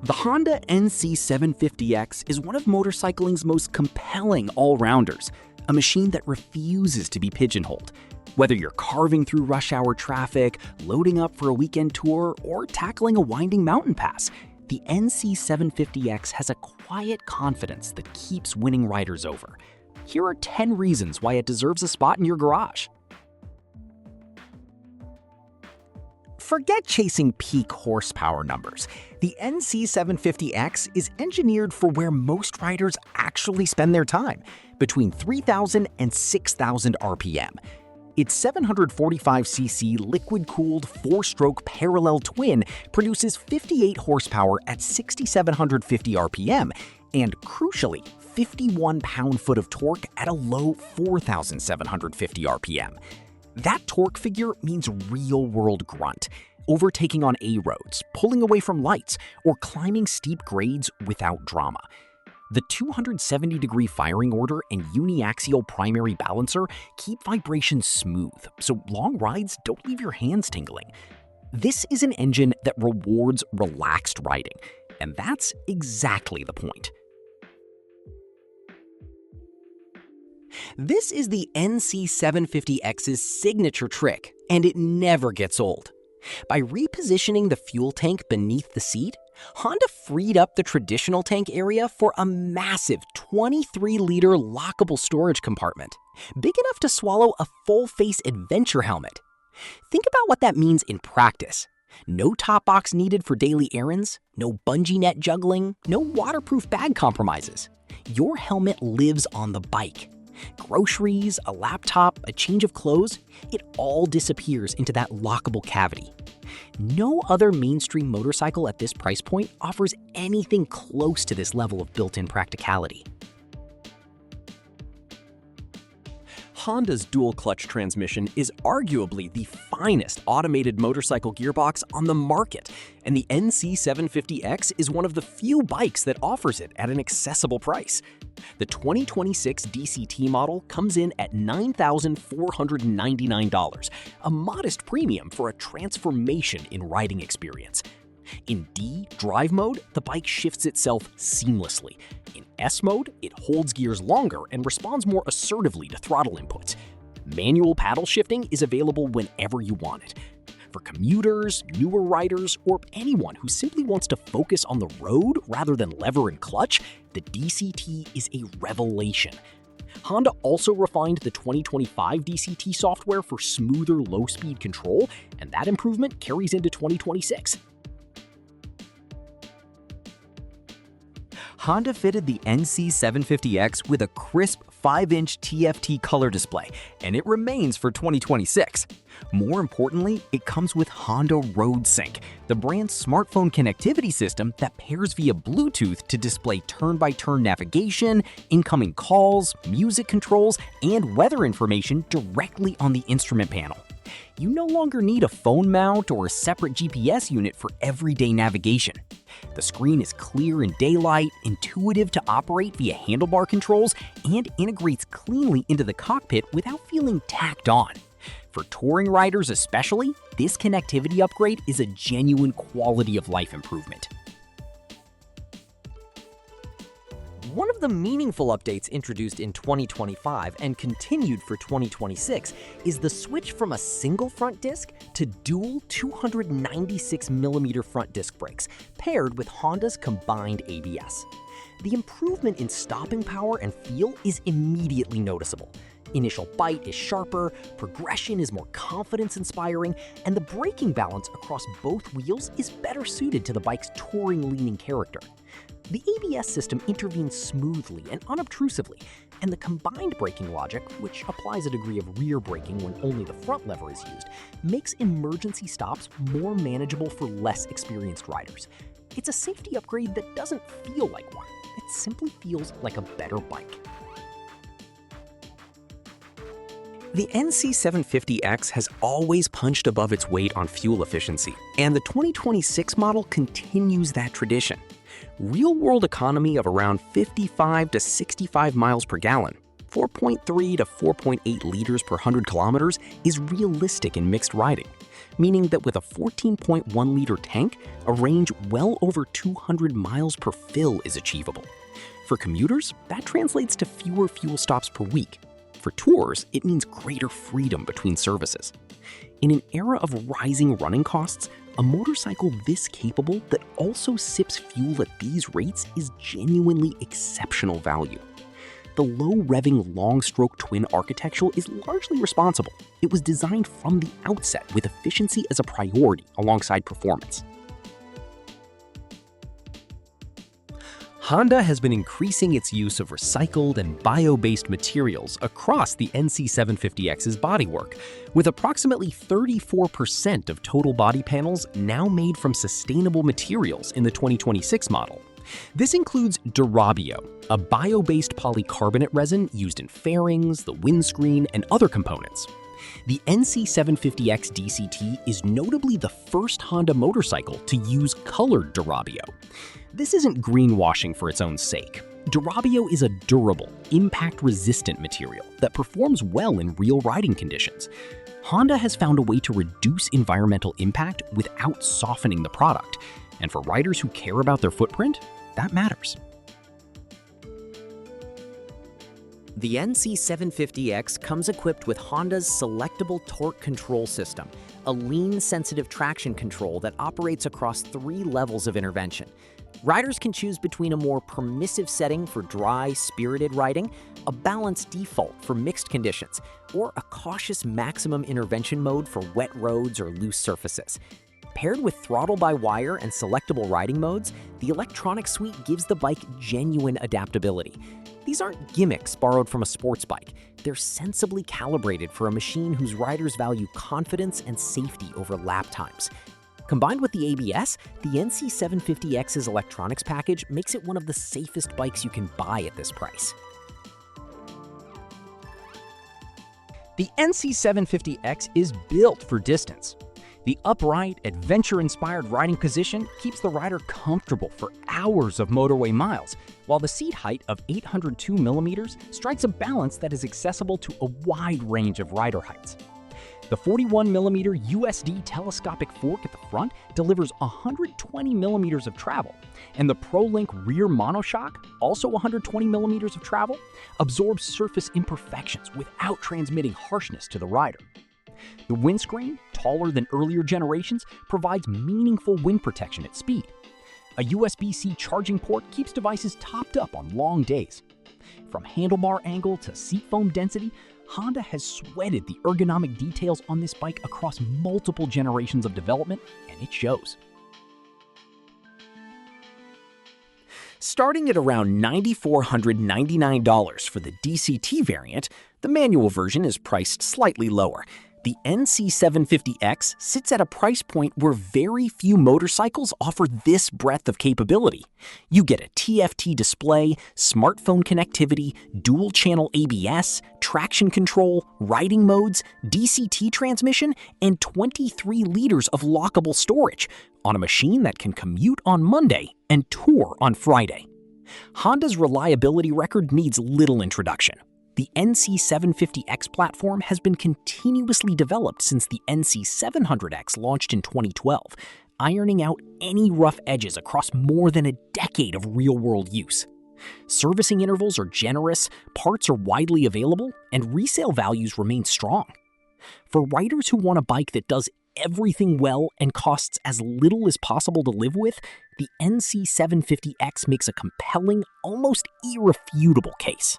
The Honda NC750X is one of motorcycling's most compelling all-rounders, a machine that refuses to be pigeonholed. Whether you're carving through rush hour traffic, loading up for a weekend tour, or tackling a winding mountain pass, the NC750X has a quiet confidence that keeps winning riders over. Here are 10 reasons why it deserves a spot in your garage. Forget chasing peak horsepower numbers. The NC750X is engineered for where most riders actually spend their time, between 3,000 and 6,000 RPM. Its 745cc liquid-cooled 4-stroke parallel twin produces 58 horsepower at 6,750 RPM and, crucially, 51 pound-foot of torque at a low 4,750 RPM. That torque figure means real-world grunt, overtaking on A-roads, pulling away from lights, or climbing steep grades without drama. The 270-degree firing order and uniaxial primary balancer keep vibrations smooth, so long rides don't leave your hands tingling. This is an engine that rewards relaxed riding, and that's exactly the point. This is the NC750X's signature trick, and it never gets old. By repositioning the fuel tank beneath the seat, Honda freed up the traditional tank area for a massive 23-liter lockable storage compartment, big enough to swallow a full-face adventure helmet. Think about what that means in practice. No top box needed for daily errands, no bungee net juggling, no waterproof bag compromises. Your helmet lives on the bike. Groceries, a laptop, a change of clothes, it all disappears into that lockable cavity. No other mainstream motorcycle at this price point offers anything close to this level of built-in practicality. Honda's dual-clutch transmission is arguably the finest automated motorcycle gearbox on the market, and the NC750X is one of the few bikes that offers it at an accessible price. The 2026 DCT model comes in at $9,499, a modest premium for a transformation in riding experience. In D, drive mode, the bike shifts itself seamlessly. In S mode, it holds gears longer and responds more assertively to throttle inputs. Manual paddle shifting is available whenever you want it. For commuters, newer riders, or anyone who simply wants to focus on the road rather than lever and clutch, the DCT is a revelation. Honda also refined the 2025 DCT software for smoother low-speed control, and that improvement carries into 2026. Honda fitted the NC750X with a crisp 5-inch TFT color display, and it remains for 2026. More importantly, it comes with Honda Road Sync, the brand's smartphone connectivity system that pairs via Bluetooth to display turn-by-turn navigation, incoming calls, music controls, and weather information directly on the instrument panel. You no longer need a phone mount or a separate GPS unit for everyday navigation. The screen is clear in daylight, intuitive to operate via handlebar controls, and integrates cleanly into the cockpit without feeling tacked on. For touring riders especially, this connectivity upgrade is a genuine quality of life improvement. One of the meaningful updates introduced in 2025 and continued for 2026 is the switch from a single front disc to dual 296mm front disc brakes, paired with Honda's combined ABS. The improvement in stopping power and feel is immediately noticeable. Initial bite is sharper, progression is more confidence-inspiring, and the braking balance across both wheels is better suited to the bike's touring-leaning character. The ABS system intervenes smoothly and unobtrusively, and the combined braking logic, which applies a degree of rear braking when only the front lever is used, makes emergency stops more manageable for less experienced riders. It's a safety upgrade that doesn't feel like one. It simply feels like a better bike. The NC750X has always punched above its weight on fuel efficiency, and the 2026 model continues that tradition. Real-world economy of around 55 to 65 miles per gallon, 4.3 to 4.8 liters per 100 kilometers, is realistic in mixed riding. meaning that with a 14.1-liter tank, a range well over 200 miles per fill is achievable. For commuters, that translates to fewer fuel stops per week. For tours, it means greater freedom between services. In an era of rising running costs, a motorcycle this capable that also sips fuel at these rates is genuinely exceptional value. The low-revving long-stroke twin architecture is largely responsible. It was designed from the outset with efficiency as a priority alongside performance. Honda has been increasing its use of recycled and bio-based materials across the NC750X's bodywork, with approximately 34% of total body panels now made from sustainable materials in the 2026 model. This includes Durabio, a bio-based polycarbonate resin used in fairings, the windscreen, and other components. The NC750X DCT is notably the first Honda motorcycle to use colored Durabio. This isn't greenwashing for its own sake. Durabio is a durable, impact-resistant material that performs well in real riding conditions. Honda has found a way to reduce environmental impact without softening the product, and for riders who care about their footprint, that matters. The NC750X comes equipped with Honda's selectable torque control system, a lean-sensitive traction control that operates across 3 levels of intervention. Riders can choose between a more permissive setting for dry, spirited riding, a balanced default for mixed conditions, or a cautious maximum intervention mode for wet roads or loose surfaces. Paired with throttle-by-wire and selectable riding modes, the electronic suite gives the bike genuine adaptability. These aren't gimmicks borrowed from a sports bike. They're sensibly calibrated for a machine whose riders value confidence and safety over lap times. Combined with the ABS, the NC750X's electronics package makes it one of the safest bikes you can buy at this price. The NC750X is built for distance. The upright, adventure-inspired riding position keeps the rider comfortable for hours of motorway miles, while the seat height of 802 millimeters strikes a balance that is accessible to a wide range of rider heights. The 41mm USD telescopic fork at the front delivers 120 millimeters of travel, and the ProLink rear monoshock, also 120 millimeters of travel, absorbs surface imperfections without transmitting harshness to the rider. The windscreen, taller than earlier generations, provides meaningful wind protection at speed. A USB-C charging port keeps devices topped up on long days. From handlebar angle to seat foam density, Honda has sweated the ergonomic details on this bike across multiple generations of development, and it shows. Starting at around $9,499 for the DCT variant, the manual version is priced slightly lower. The NC750X sits at a price point where very few motorcycles offer this breadth of capability. You get a TFT display, smartphone connectivity, dual-channel ABS, traction control, riding modes, DCT transmission, and 23 liters of lockable storage on a machine that can commute on Monday and tour on Friday. Honda's reliability record needs little introduction. The NC750X platform has been continuously developed since the NC700X launched in 2012, ironing out any rough edges across more than a decade of real-world use. Servicing intervals are generous, parts are widely available, and resale values remain strong. For riders who want a bike that does everything well and costs as little as possible to live with, the NC750X makes a compelling, almost irrefutable case.